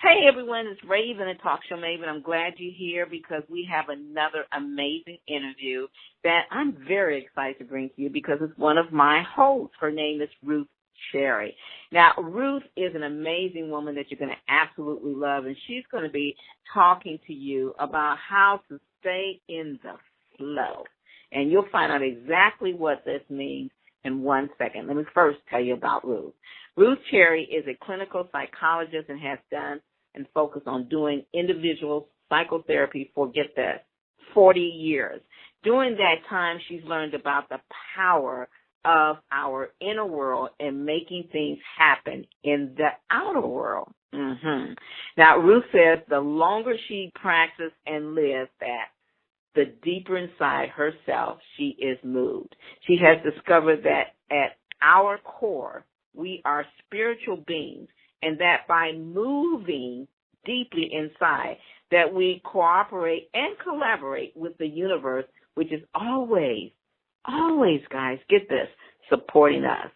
Hey, everyone, it's Raven at Talk Show Maven. I'm glad you're here because we have another amazing interview that I'm very excited to bring to you because it's one of my hosts. Her name is Ruth Cherry. Now, Ruth is an amazing woman that you're going to absolutely love, and she's going to be talking to you about how to stay in the flow. And you'll find out exactly what this means in 1 second. Let me first tell you about Ruth. Ruth Cherry is a clinical psychologist and has done and focused on doing individual psychotherapy for, get this, 40 years. During that time, she's learned about the power of our inner world and making things happen in the outer world. Now, Ruth says the longer she practices and lives that, the deeper inside herself she is moved. She has discovered that at our core, we are spiritual beings, and that by moving deeply inside, that we cooperate and collaborate with the universe, which is always, guys, get this, supporting us.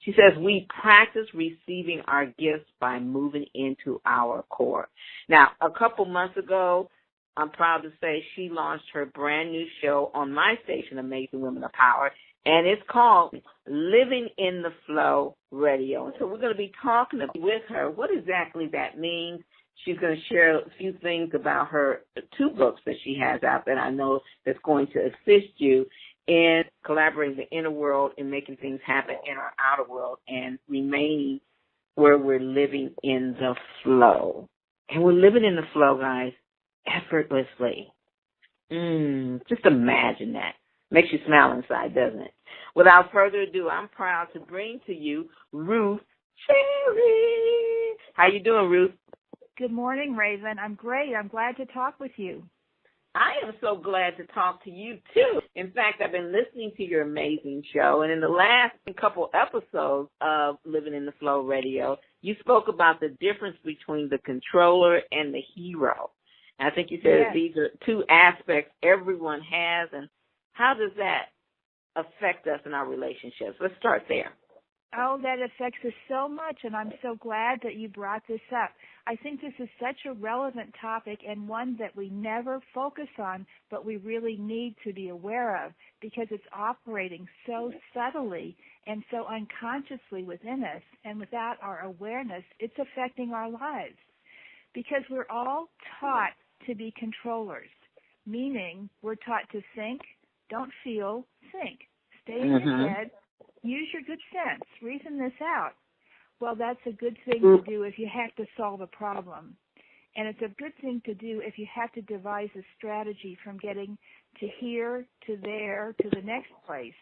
She says we practice receiving our gifts by moving into our core. Now, a couple months ago, I'm proud to say she launched her brand new show on my station, Amazing Women of Power, and it's called Living in the Flow Radio. So we're going to be talking with her what exactly that means. She's going to share a few things about her 2 books that she has out that I know that's going to assist you in collaborating the inner world and making things happen in our outer world and remaining where we're living in the flow. And we're living in the flow, guys, effortlessly. Just imagine that. Makes you smile inside, doesn't it? Without further ado, I'm proud to bring to you Ruth Cherry. How you doing, Ruth? Good morning, Raven. I'm great. I'm glad to talk with you. I am so glad to talk to you, too. In fact, I've been listening to your amazing show, and in the last couple episodes of Living in the Flow Radio, you spoke about the difference between the controller and the hero. And I think you said that these are 2 aspects everyone has, and how does that affect us in our relationships? Let's start there. Oh, that affects us so much, and I'm so glad that you brought this up. I think this is such a relevant topic and one that we never focus on, but we really need to be aware of because it's operating so subtly and so unconsciously within us, and without our awareness, it's affecting our lives because we're all taught to be controllers, meaning we're taught to think, don't feel, think. Stay in your head. Use your good sense. Reason this out. Well, that's a good thing to do if you have to solve a problem. And it's a good thing to do if you have to devise a strategy from getting to here, to there, to the next place.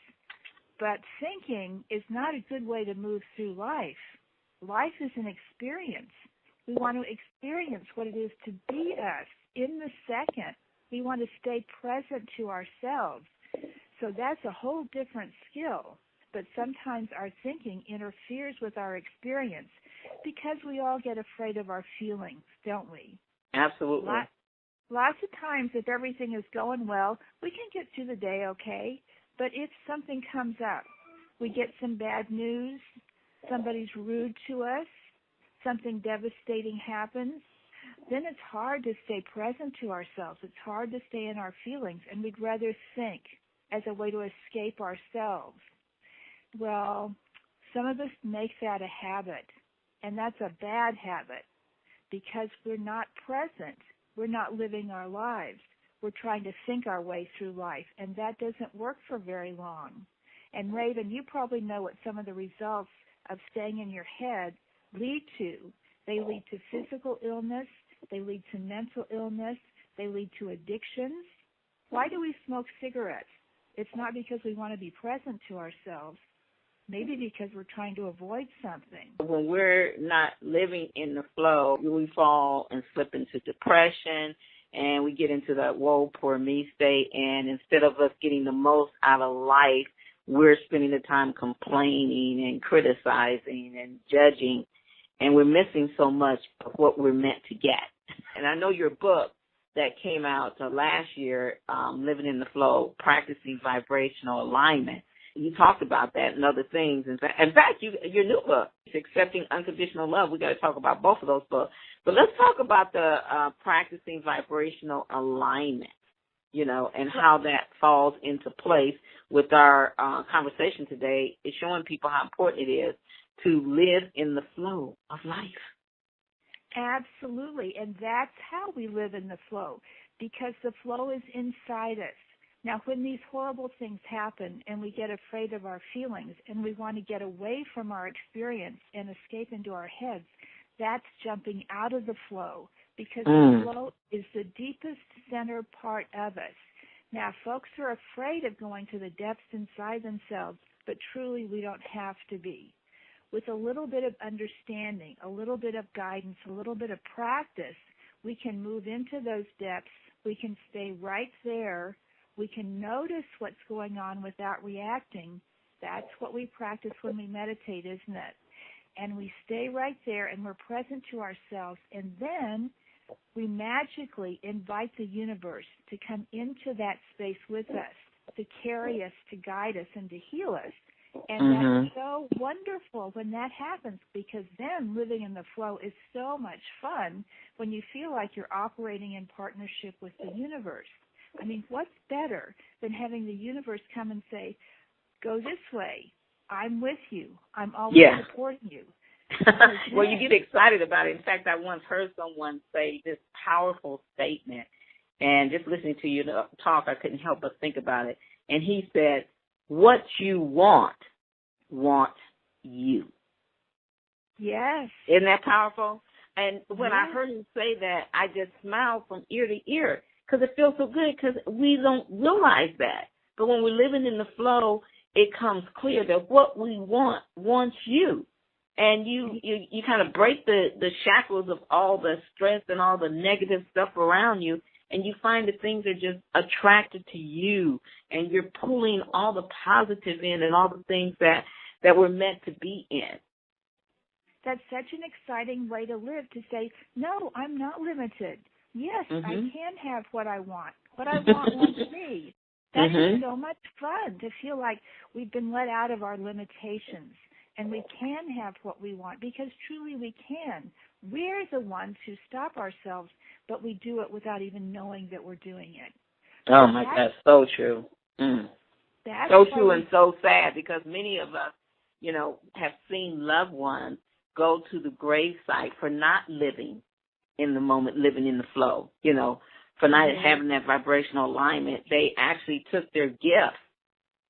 But thinking is not a good way to move through life. Life is an experience. We want to experience what it is to be us in the second. We want to stay present to ourselves. So that's a whole different skill. But sometimes our thinking interferes with our experience because we all get afraid of our feelings, don't we? Absolutely. Lots of times, if everything is going well, we can get through the day okay. But if something comes up, we get some bad news, somebody's rude to us, something devastating happens, then it's hard to stay present to ourselves. It's hard to stay in our feelings, and we'd rather think as a way to escape ourselves. Well, some of us make that a habit, and that's a bad habit because we're not present. We're not living our lives. We're trying to think our way through life, and that doesn't work for very long. And Raven, you probably know what some of the results of staying in your head lead to. They lead to physical illness. They lead to mental illness. They lead to addictions. Why do we smoke cigarettes? It's not because we want to be present to ourselves. Maybe because we're trying to avoid something. When we're not living in the flow, we fall and slip into depression, and we get into that woe, poor me state, and instead of us getting the most out of life, we're spending the time complaining and criticizing and judging, and we're missing so much of what we're meant to get. And I know your book that came out last year, Living in the Flow, Practicing Vibrational Alignment, you talked about that and other things. In fact, your new book, Accepting Unconditional Love, we got to talk about both of those books. But let's talk about the practicing vibrational alignment, and how that falls into place with our conversation today, is showing people how important it is to live in the flow of life. Absolutely, and that's how we live in the flow, because the flow is inside us. Now, when these horrible things happen and we get afraid of our feelings and we want to get away from our experience and escape into our heads, that's jumping out of the flow, because the flow is the deepest center part of us. Now, folks are afraid of going to the depths inside themselves, but truly we don't have to be. With a little bit of understanding, a little bit of guidance, a little bit of practice, we can move into those depths. We can stay right there. We can notice what's going on without reacting. That's what we practice when we meditate, isn't it? And we stay right there and we're present to ourselves. And then we magically invite the universe to come into that space with us, to carry us, to guide us, and to heal us. And that's so wonderful when that happens, because then living in the flow is so much fun when you feel like you're operating in partnership with the universe. I mean, what's better than having the universe come and say, go this way, I'm with you, I'm always supporting you. Well, you get excited about it. In fact, I once heard someone say this powerful statement, and just listening to you talk, I couldn't help but think about it. And he said, what you want you. Yes. Isn't that powerful? And when I heard him say that, I just smiled from ear to ear, because it feels so good, because we don't realize that. But when we're living in the flow, it comes clear that what we want wants you. And you kind of break the shackles of all the stress and all the negative stuff around you, and you find that things are just attracted to you, and you're pulling all the positive in and all the things that we're meant to be in. That's such an exciting way to live, to say, no, I'm not limited. Yes, I can have what I want. What I want wants me. That is so much fun, to feel like we've been let out of our limitations and we can have what we want, because truly we can. We're the ones who stop ourselves, but we do it without even knowing that we're doing it. Oh, my God, so true. That's so true and so sad, because many of us, have seen loved ones go to the gravesite for not living in the moment, living in the flow, for not having that vibrational alignment. They actually took their gift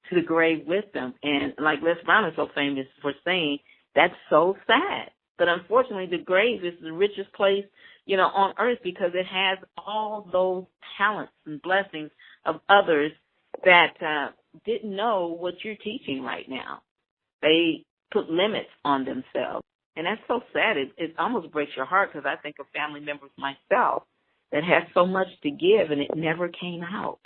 to the grave with them. And like Les Brown is so famous for saying, that's so sad. But unfortunately, the grave is the richest place, on earth, because it has all those talents and blessings of others that didn't know what you're teaching right now. They put limits on themselves. And that's so sad. It almost breaks your heart, because I think of family members myself that had so much to give, and it never came out.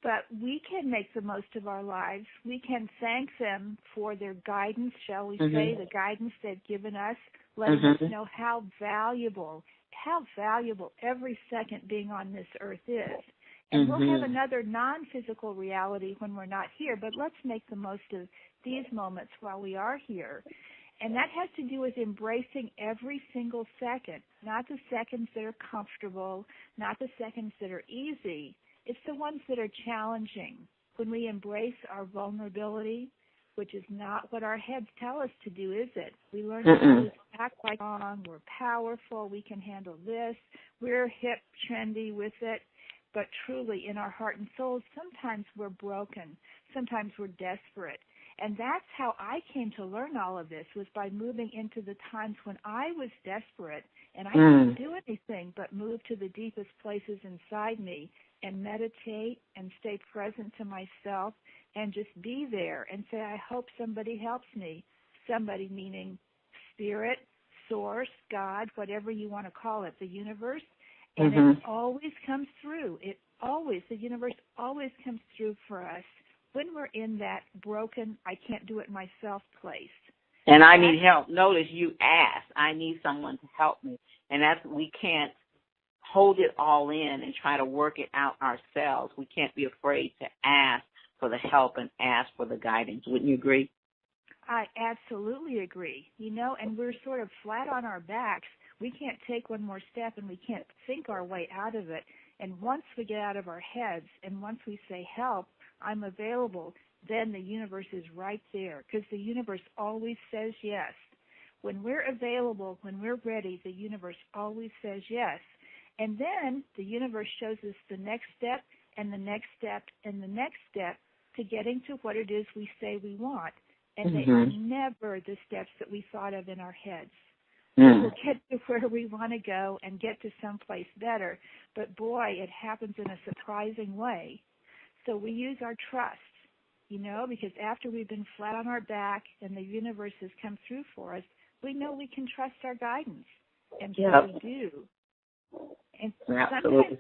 But we can make the most of our lives. We can thank them for their guidance, shall we say, the guidance they've given us, letting us know how valuable every second being on this earth is. And we'll have another non-physical reality when we're not here, but let's make the most of these moments while we are here. And that has to do with embracing every single second, not the seconds that are comfortable, not the seconds that are easy. It's the ones that are challenging. When we embrace our vulnerability, which is not what our heads tell us to do, is it? We learn to act like we're powerful, we can handle this, we're hip, trendy with it. But truly, in our heart and soul, sometimes we're broken, sometimes we're desperate. And that's how I came to learn all of this, was by moving into the times when I was desperate and I couldn't do anything but move to the deepest places inside me and meditate and stay present to myself and just be there and say, I hope somebody helps me. Somebody meaning spirit, source, God, whatever you want to call it, the universe. And it always comes through. The universe always comes through for us when we're in that broken, I can't do it myself place. And I need help. Notice you asked, I need someone to help me. And we can't hold it all in and try to work it out ourselves. We can't be afraid to ask for the help and ask for the guidance. Wouldn't you agree? I absolutely agree. And we're sort of flat on our backs. We can't take one more step, and we can't think our way out of it. And once we get out of our heads, and once we say, help, I'm available, then the universe is right there, because the universe always says yes. When we're available, when we're ready, the universe always says yes. And then the universe shows us the next step and the next step and the next step to getting to what it is we say we want. And they are never the steps that we thought of in our heads. We'll get to where we want to go and get to someplace better. But, boy, it happens in a surprising way. So we use our trust, because after we've been flat on our back and the universe has come through for us, we know we can trust our guidance. And so we do. And absolutely.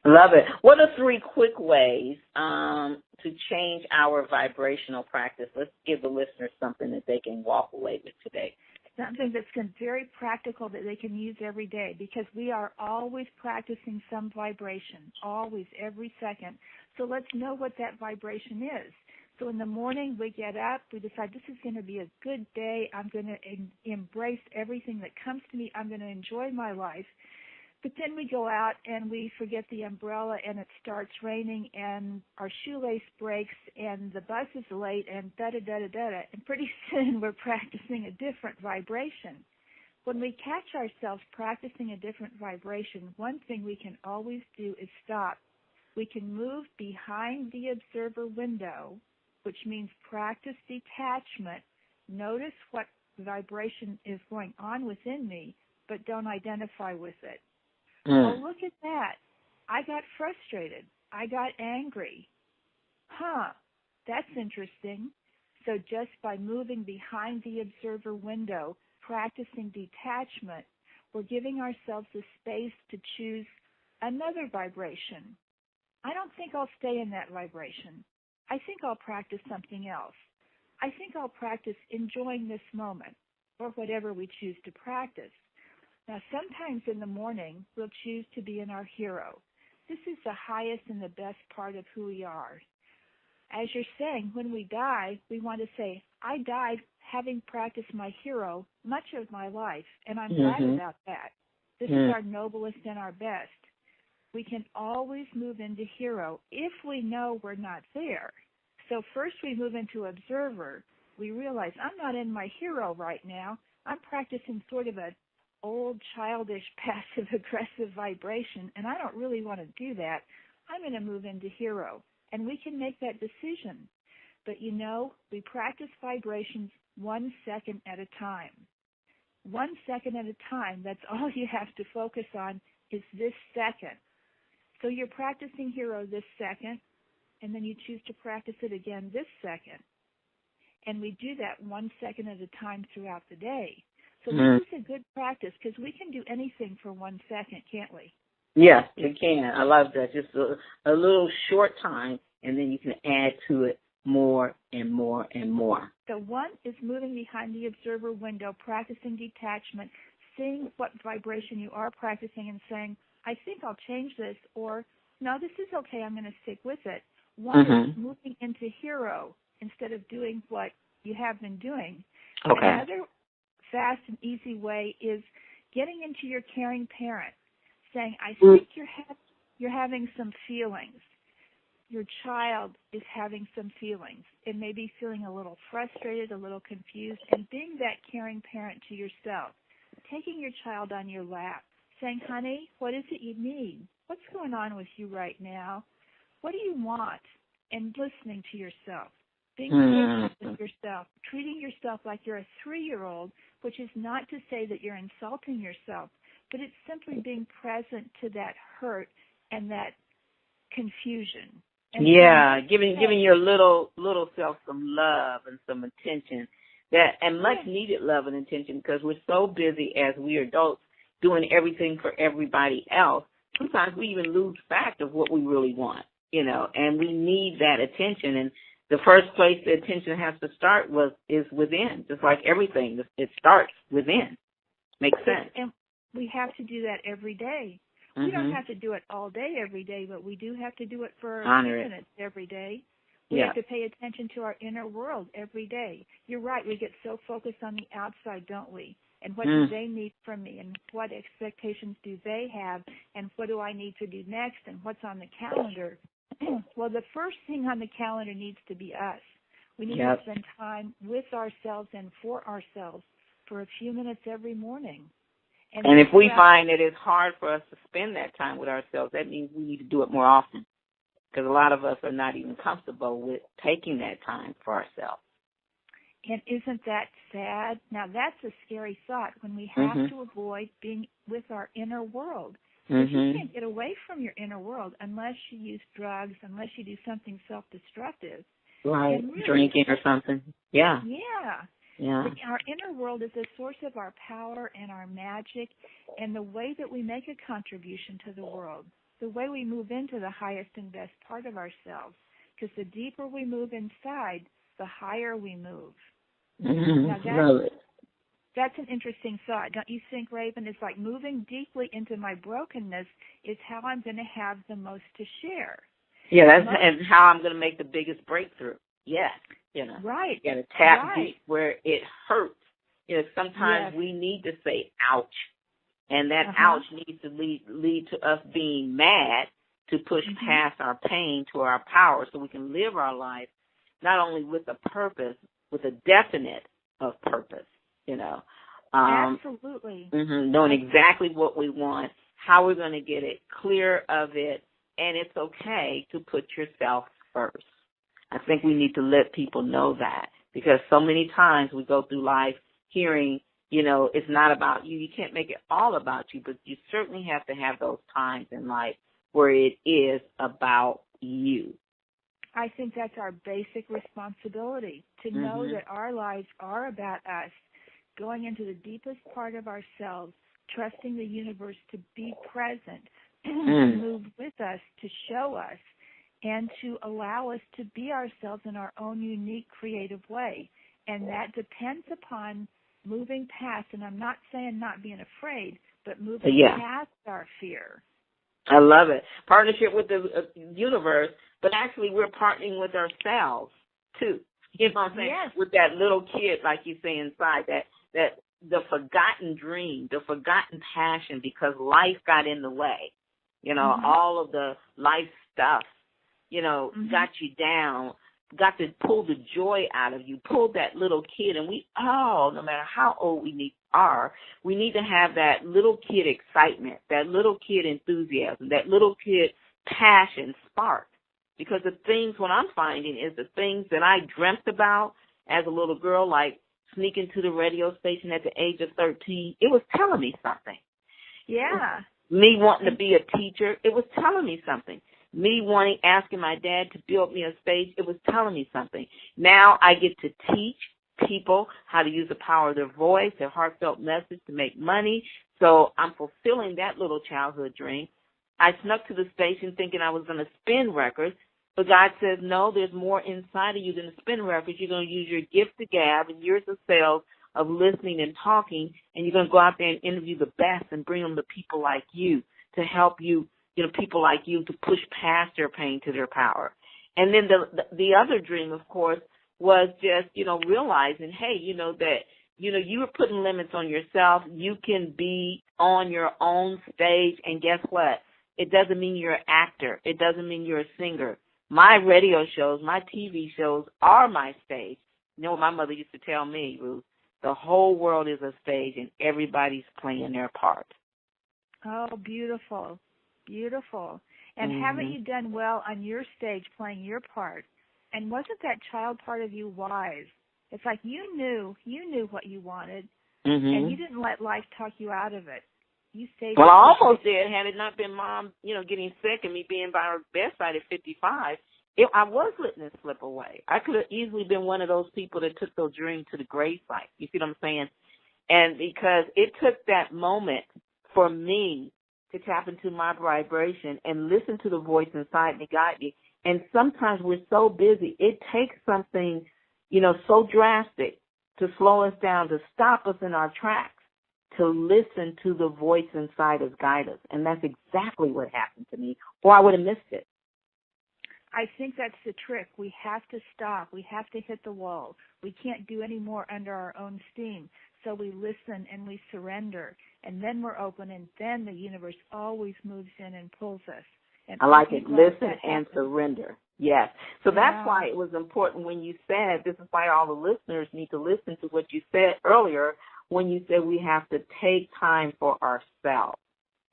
Love it. What are 3 quick ways to change our vibrational practice? Let's give the listeners something that they can walk away with today. Something that's very practical that they can use every day, because we are always practicing some vibration, always, every second. So let's know what that vibration is. So in the morning we get up, we decide this is going to be a good day. I'm going to embrace everything that comes to me. I'm going to enjoy my life. But then we go out and we forget the umbrella and it starts raining and our shoelace breaks and the bus is late and da-da-da-da-da. And pretty soon we're practicing a different vibration. When we catch ourselves practicing a different vibration, one thing we can always do is stop. We can move behind the observer window, which means practice detachment. Notice what vibration is going on within me, but don't identify with it. Oh, look at that. I got frustrated. I got angry. That's interesting. So just by moving behind the observer window, practicing detachment, we're giving ourselves the space to choose another vibration. I don't think I'll stay in that vibration. I think I'll practice something else. I think I'll practice enjoying this moment, or whatever we choose to practice. Now, sometimes in the morning, we'll choose to be in our hero. This is the highest and the best part of who we are. As you're saying, when we die, we want to say, I died having practiced my hero much of my life, and I'm glad about that. This is our noblest and our best. We can always move into hero if we know we're not there. So first we move into observer. We realize I'm not in my hero right now. I'm practicing sort of an old, childish, passive-aggressive vibration, and I don't really want to do that. I'm going to move into hero, and we can make that decision. But, we practice vibrations 1 second at a time. 1 second at a time, that's all you have to focus on is this second. So you're practicing hero this second, and then you choose to practice it again this second. And we do that 1 second at a time throughout the day. So this is a good practice because we can do anything for 1 second, can't we? Yes, you can. I love that. Just a little short time, and then you can add to it more and more and more. So 1 is moving behind the observer window, practicing detachment, seeing what vibration you are practicing and saying, I think I'll change this, or no, this is okay, I'm going to stick with it. 1 is moving into hero instead of doing what you have been doing. Okay. Another fast and easy way is getting into your caring parent, saying, I think you're having some feelings. Your child is having some feelings. It may be feeling a little frustrated, a little confused, and being that caring parent to yourself, taking your child on your lap, saying, honey, what is it you need? What's going on with you right now? What do you want? And listening to yourself, being patient with yourself, treating yourself like you're a 3-year-old, which is not to say that you're insulting yourself, but it's simply being present to that hurt and that confusion. And giving your little self some love and some attention, and much needed love and attention, because we're so busy as we adults doing everything for everybody else. Sometimes we even lose track of what we really want, and we need that attention. And the first place the attention has to start is within, just like everything. It starts within. Makes sense. And we have to do that every day. We don't have to do it all day every day, but we do have to do it for a few minutes every day. We have to pay attention to our inner world every day. You're right. We get so focused on the outside, don't we? And what do they need from me? And what expectations do they have? And what do I need to do next? And what's on the calendar? Well, the first thing on the calendar needs to be us. We need to spend time with ourselves and for ourselves for a few minutes every morning. And if we find that it's hard for us to spend that time with ourselves, that means we need to do it more often. Because a lot of us are not even comfortable with taking that time for ourselves. And isn't that sad? Now, that's a scary thought when we have to avoid being with our inner world. Because you can't get away from your inner world unless you use drugs, unless you do something self-destructive. Right, really, drinking or something. Yeah. Our inner world is the source of our power and our magic and the way that we make a contribution to the world. The way we move into the highest and best part of ourselves, because the deeper we move inside, the higher we move. Now that's an interesting thought. Don't you think, Raven? It's like moving deeply into my brokenness is how I'm going to have the most to share. Yeah, and how I'm going to make the biggest breakthrough. Yes, Right. You got to tap deep where it hurts. Sometimes we need to say, ouch. And that ouch needs to lead to us being mad to push past our pain to our power so we can live our life not only with a purpose, with a definite of purpose, Absolutely. Knowing exactly what we want, how we're going to get it, clear of it, and it's okay to put yourself first. I think we need to let people know that because so many times we go through life hearing, it's not about you. You can't make it all about you, but you certainly have to have those times in life where it is about you. I think that's our basic responsibility, to know that our lives are about us, going into the deepest part of ourselves, trusting the universe to be present, to move with us, to show us, and to allow us to be ourselves in our own unique, creative way. And that depends upon moving past, and I'm not saying not being afraid, but moving past our fear. I love it. Partnership with the universe, but actually we're partnering with ourselves, too. You know what I'm saying? Yes. With that little kid, like you say, inside, that the forgotten dream, the forgotten passion, because life got in the way. All of the life stuff, got you down, got to pull the joy out of you, pull that little kid, and we all, no matter how old we need to have that little kid excitement, that little kid enthusiasm, that little kid passion spark. Because the things, what I'm finding is the things that I dreamt about as a little girl, like sneaking to the radio station at the age of 13, it was telling me something. Yeah. Me wanting to be a teacher, it was telling me something. Me asking my dad to build me a stage, it was telling me something. Now I get to teach people how to use the power of their voice, their heartfelt message to make money. So I'm fulfilling that little childhood dream. I snuck to the station thinking I was going to spin records, but God says, no, there's more inside of you than to spin records. You're going to use your gift to gab and years of sales of listening and talking, and you're going to go out there and interview the best and bring them to people like you to help you, people like you to push past their pain to their power. And then the other dream, of course, was just, realizing, hey, that, you were putting limits on yourself. You can be on your own stage, and guess what? It doesn't mean you're an actor. It doesn't mean you're a singer. My radio shows, my TV shows are my stage. You know what my mother used to tell me, Ruth? The whole world is a stage, and everybody's playing their part. Oh, beautiful. Beautiful. And haven't you done well on your stage playing your part? And wasn't that child part of you wise? It's like you knew what you wanted, and you didn't let life talk you out of it. You stayed. Well, I almost did. Had it not been Mom, getting sick and me being by her bedside at 55, I was letting it slip away. I could have easily been one of those people that took their dream to the gravesite. You see what I'm saying? And because it took that moment for me to tap into my vibration and listen to the voice inside me guide me. And sometimes we're so busy, it takes something, so drastic to slow us down, to stop us in our tracks, to listen to the voice inside us guide us. And that's exactly what happened to me, or I would have missed it. I think that's the trick. We have to stop. We have to hit the wall. We can't do any more under our own steam. So we listen and we surrender, and then we're open, and then the universe always moves in and pulls us. And I like it. Listen and surrender. Yes. So that's why it was important when you said, this is why all the listeners need to listen to what you said earlier when you said we have to take time for ourselves,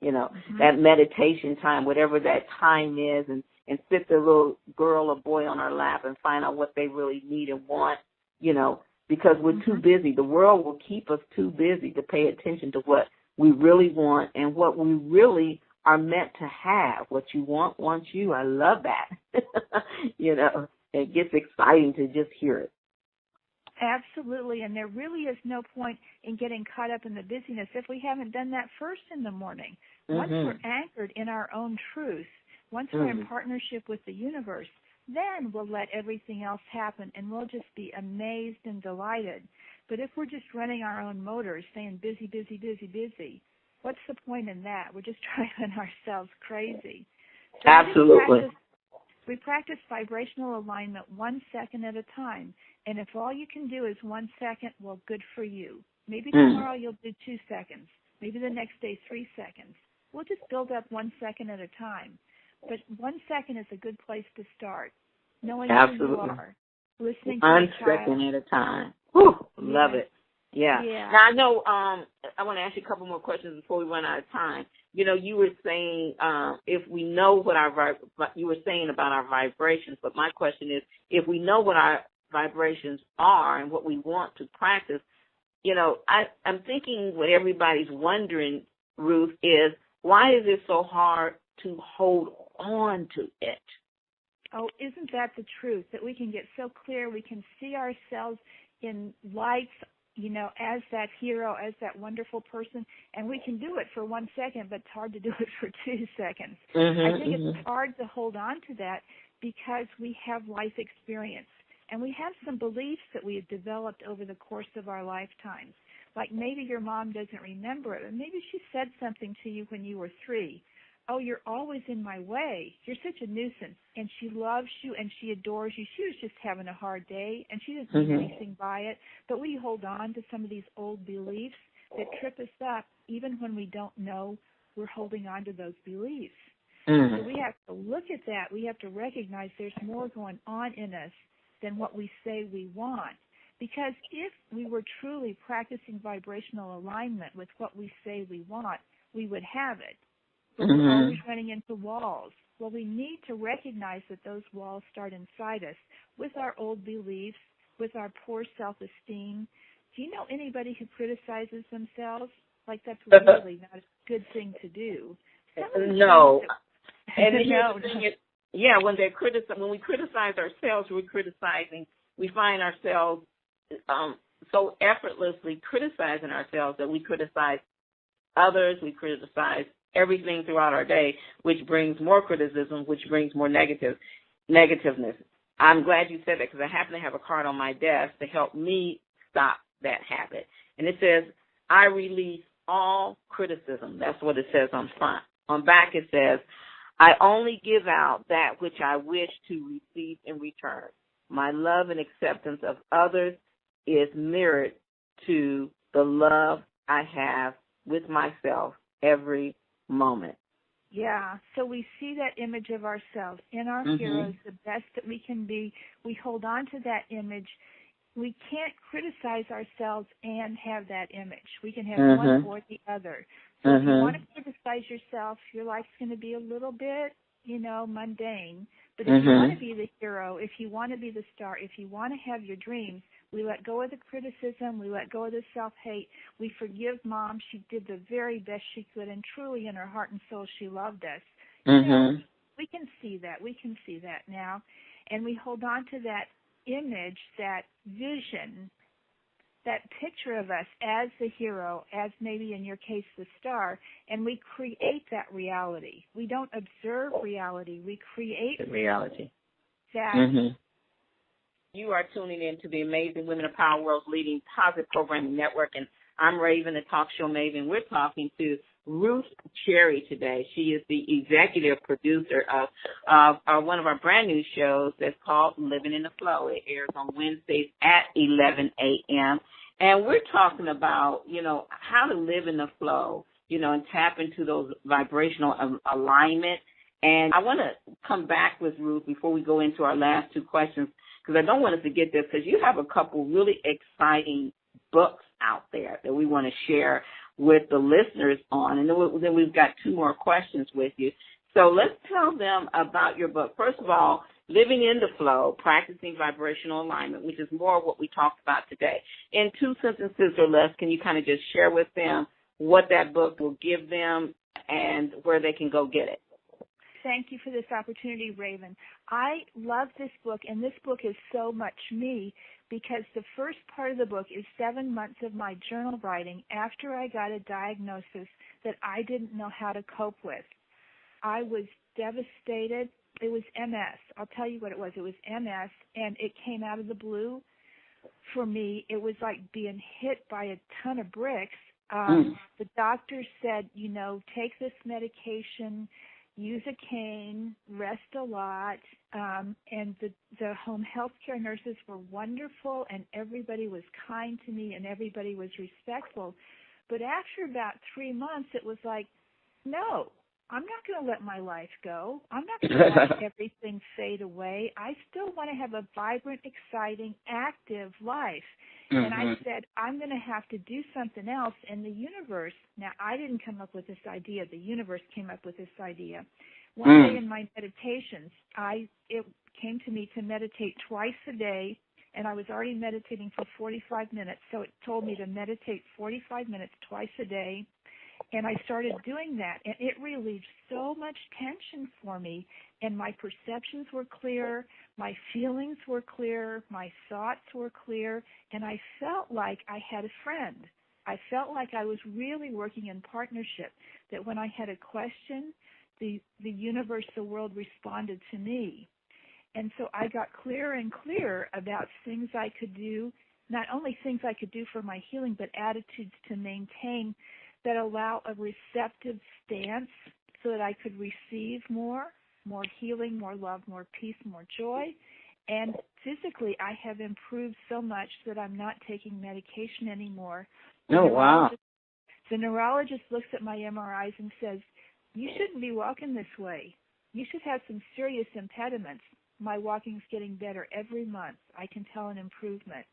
that meditation time, whatever that time is, and sit the little girl or boy on our lap and find out what they really need and want, because we're too busy. The world will keep us too busy to pay attention to what we really want and what we really are meant to have. What you want wants you. I love that. It gets exciting to just hear it. Absolutely, and there really is no point in getting caught up in the busyness if we haven't done that first in the morning. Once we're anchored in our own truth, once we're in partnership with the universe, then we'll let everything else happen, and we'll just be amazed and delighted. But if we're just running our own motors, saying busy, busy, busy, busy, what's the point in that? We're just driving ourselves crazy. So absolutely. We practice vibrational alignment 1 second at a time. And if all you can do is 1 second, well, good for you. Maybe tomorrow you'll do 2 seconds. Maybe the next day 3 seconds. We'll just build up 1 second at a time. But 1 second is a good place to start. Knowing who you are. Listening to 1 second at a time. Whew, love it. Yeah. Now, I know I want to ask you a couple more questions before we run out of time. You were saying if we know what you were saying about our vibrations, but my question is, if we know what our vibrations are and what we want to practice, I'm thinking what everybody's wondering, Ruth, is why is it so hard to hold on to it? Oh, isn't that the truth, that we can get so clear, we can see ourselves in lights, as that hero, as that wonderful person, and we can do it for 1 second, but it's hard to do it for 2 seconds. I think it's hard to hold on to that because we have life experience, and we have some beliefs that we have developed over the course of our lifetimes. Like maybe your mom doesn't remember it, and maybe she said something to you when you were 3. Oh, you're always in my way. You're such a nuisance. And she loves you and she adores you. She was just having a hard day and she didn't mean anything by it. But we hold on to some of these old beliefs that trip us up even when we don't know we're holding on to those beliefs. So we have to look at that. We have to recognize there's more going on in us than what we say we want. Because if we were truly practicing vibrational alignment with what we say we want, we would have it. But we're always running into walls. Well, we need to recognize that those walls start inside us with our old beliefs, with our poor self-esteem. Do you know anybody who criticizes themselves? Like that's really not a good thing to do. No. And here's the thing is, when we criticize ourselves, we find ourselves so effortlessly criticizing ourselves that we criticize others, we criticize everything throughout our day, which brings more criticism, which brings more negativeness. I'm glad you said that because I happen to have a card on my desk to help me stop that habit. And it says, I release all criticism. That's what it says on front. On back it says, I only give out that which I wish to receive in return. My love and acceptance of others is mirrored to the love I have with myself every moment. Yeah, so we see that image of ourselves in our heroes, the best that we can be. We hold on to that image. We can't criticize ourselves and have that image. We can have one or the other. So if you want to criticize yourself, your life's going to be a little bit, mundane. But if you want to be the hero, if you want to be the star, if you want to have your dreams, we let go of the criticism. We let go of the self-hate. We forgive Mom. She did the very best she could, and truly in her heart and soul she loved us. We can see that. We can see that now. And we hold on to that image, that vision, that picture of us as the hero, as maybe in your case the star, and we create that reality. We don't observe reality. We create the reality. That. You are tuning in to the Amazing Women of Power World's leading positive programming network, and I'm Raven, the talk show Maven. We're talking to Ruth Cherry today. She is the executive producer of one of our brand new shows that's called Living in the Flow. It airs on Wednesdays at 11 a.m. And we're talking about, how to live in the flow, and tap into those vibrational alignment. And I want to come back with Ruth before we go into our last two questions, because I don't want to forget this, because you have a couple really exciting books out there that we want to share with the listeners on. And then we've got two more questions with you. So let's tell them about your book. First of all, Living in the Flow, Practicing Vibrational Alignment, which is more of what we talked about today. In 2 sentences or less, can you kind of just share with them what that book will give them and where they can go get it? Thank you for this opportunity, Raven. I love this book, and this book is so much me because the first part of the book is 7 months of my journal writing after I got a diagnosis that I didn't know how to cope with. I was devastated. It was MS. I'll tell you what it was. It was MS, and it came out of the blue. For me, it was like being hit by a ton of bricks. The doctor said, take this medication, use a cane, rest a lot, and the home health care nurses were wonderful, and everybody was kind to me, and everybody was respectful. But after about 3 months, it was like, no, I'm not going to let my life go. I'm not going to let everything fade away. I still want to have a vibrant, exciting, active life. Mm-hmm. And I said, I'm going to have to do something else. And the universe, now I didn't come up with this idea. The universe came up with this idea. One day in my meditations, it came to me to meditate twice a day. And I was already meditating for 45 minutes. So it told me to meditate 45 minutes twice a day. And I started doing that, and it relieved so much tension for me, and my perceptions were clear, my feelings were clear, my thoughts were clear, and I felt like I had a friend. I felt like I was really working in partnership, that when I had a question, the universe, the world responded to me. And so I got clearer and clearer about things I could do, not only things I could do for my healing, but attitudes to maintain that allow a receptive stance so that I could receive more healing, more love, more peace, more joy. And physically, I have improved so much that I'm not taking medication anymore. Wow. The neurologist looks at my MRIs and says, you shouldn't be walking this way. You should have some serious impediments. My walking's getting better every month. I can tell an improvement.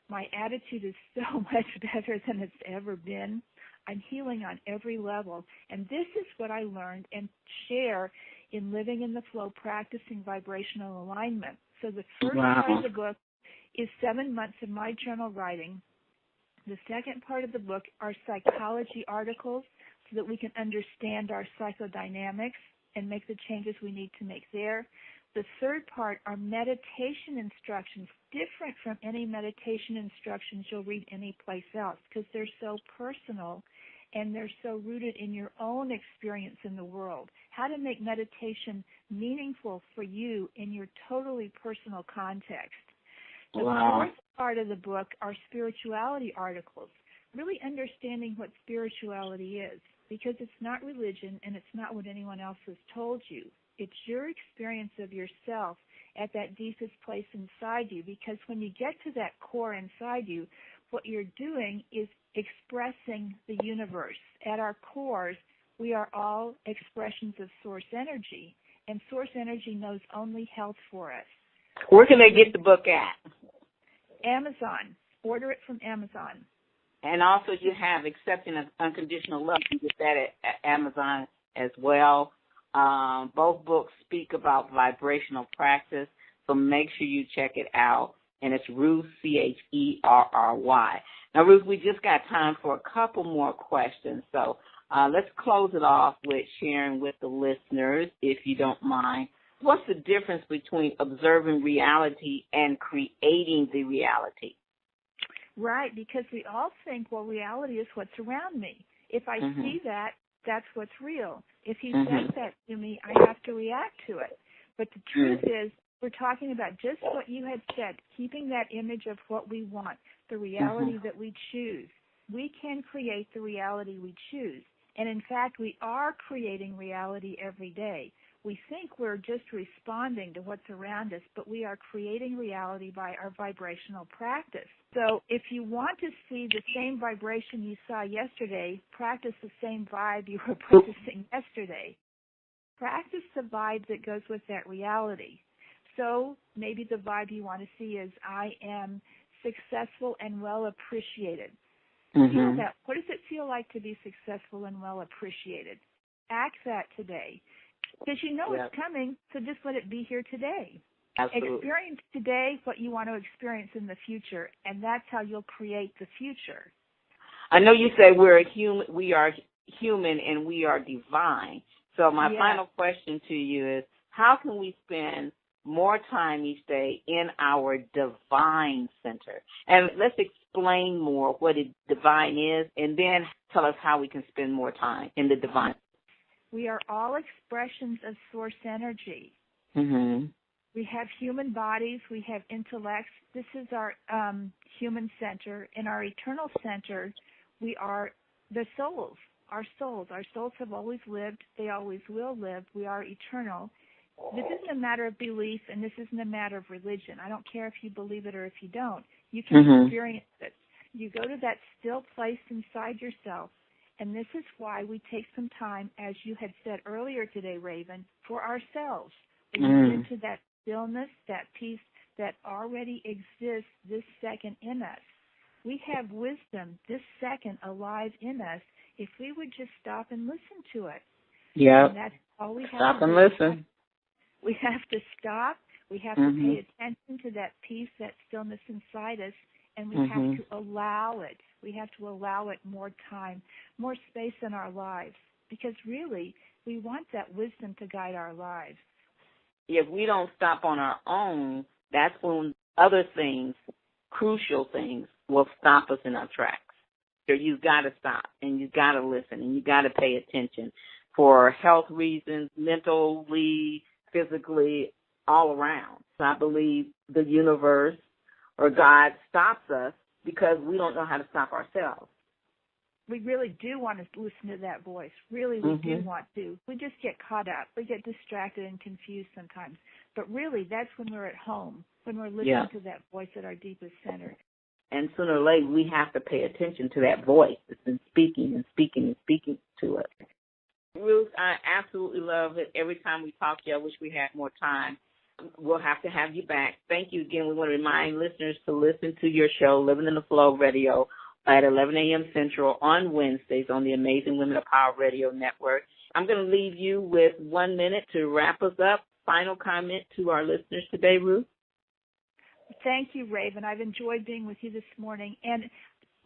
My attitude is so much better than it's ever been. I'm healing on every level. And this is what I learned and share in Living in the Flow, Practicing Vibrational Alignment. So the first part of the book is 7 months of my journal writing. The second part of the book are psychology articles so that we can understand our psychodynamics and make the changes we need to make there. The third part are meditation instructions, different from any meditation instructions you'll read anyplace else because they're so personal and they're so rooted in your own experience in the world. How to make meditation meaningful for you in your totally personal context. The fourth part of the book are spirituality articles, really understanding what spirituality is because it's not religion and it's not what anyone else has told you. It's your experience of yourself at that deepest place inside you because when you get to that core inside you, what you're doing is expressing the universe. At our cores, we are all expressions of source energy, and source energy knows only health for us. Where can they get the book at? Amazon. Order it from Amazon. And also you have Accepting Unconditional Love. You can get that at Amazon as well. Both books speak about vibrational practice, so make sure you check it out. And it's Ruth, Cherry. Now, Ruth, we just got time for a couple more questions, so let's close it off with sharing with the listeners, if you don't mind. What's the difference between observing reality and creating the reality? Right, because we all think, well, reality is what's around me. If I see that, that's what's real. If he says that to me, I have to react to it. But the truth is, we're talking about just what you had said, keeping that image of what we want, the reality that we choose. We can create the reality we choose. And in fact, we are creating reality every day. We think we're just responding to what's around us, but we are creating reality by our vibrational practice. So if you want to see the same vibration you saw yesterday, practice the same vibe you were practicing yesterday. Practice the vibe that goes with that reality. So maybe the vibe you want to see is, I am successful and well appreciated. Feel that. What does it feel like to be successful and well appreciated? Act that today. Because you know it's coming, so just let it be here today. Absolutely. Experience today what you want to experience in the future, and that's how you'll create the future. I know you say we are human and we are divine. So my final question to you is, how can we spend more time each day in our divine center? And let's explain more what divine is, and then tell us how we can spend more time in the divine. We are all expressions of source energy. We have human bodies. We have intellects. This is our human center. In our eternal center, we are the souls, our souls. Our souls have always lived. They always will live. We are eternal. This isn't a matter of belief, and this isn't a matter of religion. I don't care if you believe it or if you don't. You can experience it. You go to that still place inside yourself, and this is why we take some time, as you had said earlier today, Raven, for ourselves. We get into that stillness, that peace that already exists this second in us. We have wisdom this second alive in us if we would just stop and listen to it. Yeah. That's all we have stop to and do. listen. We have to stop. We have to pay attention to that peace, that stillness inside us, and we have to allow it. We have to allow it more time, more space in our lives, because really we want that wisdom to guide our lives. If we don't stop on our own, that's when other things, crucial things, will stop us in our tracks. So you've got to stop, and you've got to listen, and you've got to pay attention for health reasons, mentally, physically, all around. So I believe the universe or God stops us because we don't know how to stop ourselves. We really do want to listen to that voice. Really, we do want to. We just get caught up. We get distracted and confused sometimes. But really, that's when we're at home, when we're listening to that voice at our deepest center. And sooner or later, we have to pay attention to that voice that's been speaking and speaking and speaking to us. Ruth, I absolutely love it. Every time we talk to you, I wish we had more time. We'll have to have you back. Thank you again. We want to remind listeners to listen to your show, Living in the Flow Radio, at 11 a.m. Central on Wednesdays on the Amazing Women of Power Radio Network. I'm going to leave you with 1 minute to wrap us up. Final comment to our listeners today, Ruth? Thank you, Raven. I've enjoyed being with you this morning. And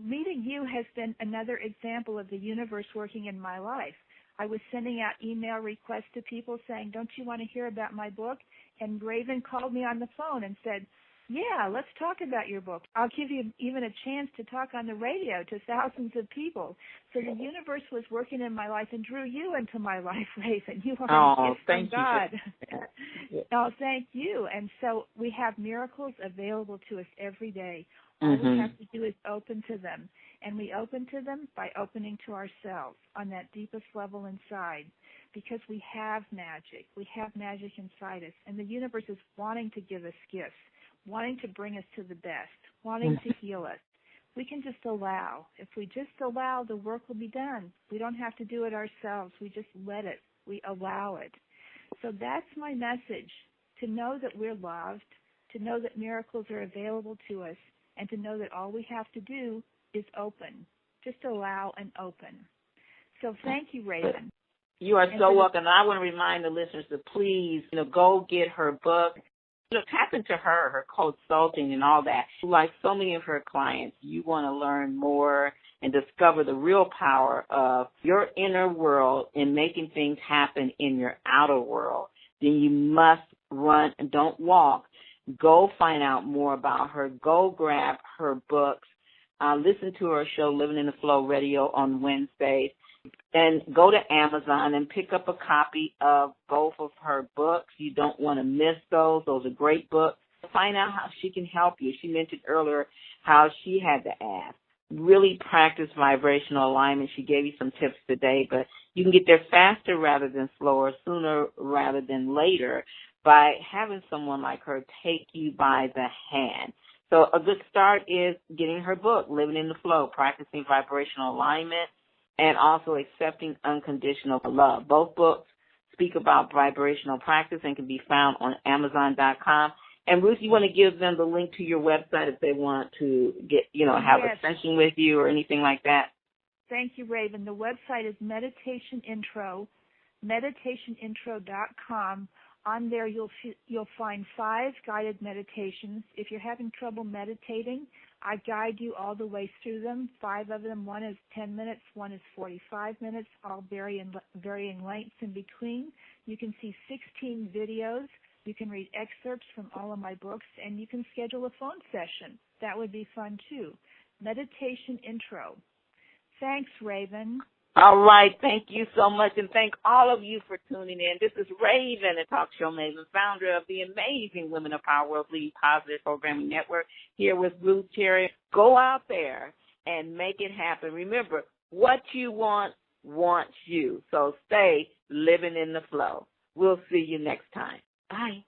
meeting you has been another example of the universe working in my life. I was sending out email requests to people saying, don't you want to hear about my book? And Raven called me on the phone and said, yeah, let's talk about your book. I'll give you even a chance to talk on the radio to thousands of people. So the universe was working in my life and drew you into my life, Raven. You are a gift from God. Oh, thank you. And so we have miracles available to us every day. All we have to do is open to them. And we open to them by opening to ourselves on that deepest level inside, because we have magic. We have magic inside us. And the universe is wanting to give us gifts, wanting to bring us to the best, wanting to heal us. We can just allow. If we just allow, the work will be done. We don't have to do it ourselves. We just let it. We allow it. So that's my message, to know that we're loved, to know that miracles are available to us, and to know that all we have to do is open. Just allow and open. So thank you, Raven. You are so welcome. And I want to remind the listeners to please, go get her book. Tap into her consulting and all that. Like so many of her clients, you want to learn more and discover the real power of your inner world in making things happen in your outer world. Then you must run and don't walk. Go find out more about her. Go grab her books. Listen to her show, Living in the Flow Radio, on Wednesdays. And go to Amazon and pick up a copy of both of her books. You don't want to miss those. Those are great books. Find out how she can help you. She mentioned earlier how she had to ask really practice vibrational alignment. She gave you some tips today, but you can get there faster rather than slower, sooner rather than later by having someone like her take you by the hand. So a good start is getting her book, Living in the Flow, Practicing Vibrational Alignment, and also Accepting Unconditional Love. Both books speak about vibrational practice and can be found on Amazon.com. And Ruth, you want to give them the link to your website if they want to get, have Yes. a session with you or anything like that? Thank you, Raven. The website is meditationintro.com. On there, you'll find 5 guided meditations. If you're having trouble meditating, I guide you all the way through them. 5 of them. One is 10 minutes, one is 45 minutes, all varying lengths in between. You can see 16 videos. You can read excerpts from all of my books, and you can schedule a phone session. That would be fun, too. Meditation Intro. Thanks, Raven. All right. Thank you so much, and thank all of you for tuning in. This is Raven, a talk show Maven, founder of the amazing Women of Power World Leading Positive Programming Network, here with Ruth Cherry. Go out there and make it happen. Remember, what you want wants you. So stay living in the flow. We'll see you next time. Bye.